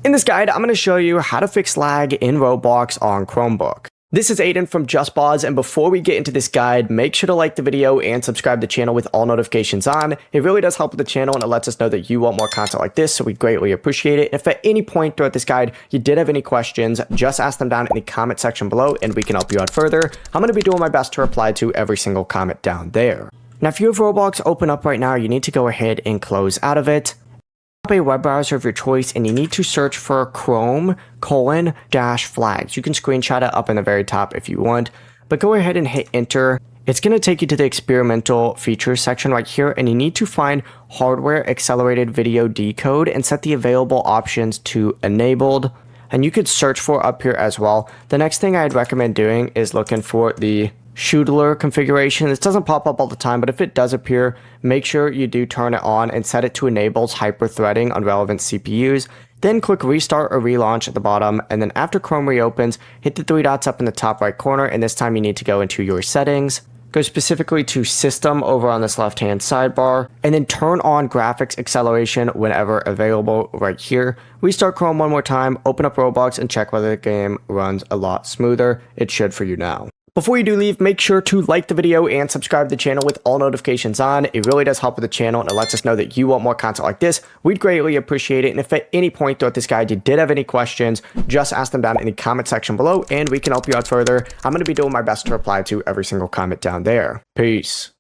In this guide, I'm going to show you how to fix lag in Roblox on Chromebook. This is Aiden from JustBoz, and before we get into this guide, make sure to like the video and subscribe to the channel with all notifications on. It really does help with the channel, and it lets us know that you want more content like this, so we greatly appreciate it. If at any point throughout this guide you did have any questions, just ask them down in the comment section below, and we can help you out further. I'm going to be doing my best to reply to every single comment down there. Now, if you have Roblox open up right now, you need to go ahead and close out of it. A web browser of your choice, and you need to search for Chrome:/flags. You can screenshot it up in the very top if you want, but go ahead and hit enter. It's going to take you to the experimental features section right here, and you need to find hardware accelerated video decode and set the available options to enabled. And you could search for up here as well. The next thing I'd recommend doing is looking for the Schudler configuration. This doesn't pop up all the time, but if it does appear, make sure you do turn it on and set it to enables hyper-threading on relevant CPUs. Then click restart or relaunch at the bottom, and then after Chrome reopens, hit the three dots up in the top right corner, and this time you need to go into your settings. Go specifically to system over on this left hand sidebar, and then turn on graphics acceleration whenever available right here. Restart Chrome one more time, open up Roblox, and check whether the game runs a lot smoother. It should for you now. Before you do leave, make sure to like the video and subscribe to the channel with all notifications on. It really does help with the channel, and it lets us know that you want more content like this. We'd greatly appreciate it. And if at any point throughout this guide you did have any questions, just ask them down in the comment section below, and we can help you out further. I'm going to be doing my best to reply to every single comment down there. Peace.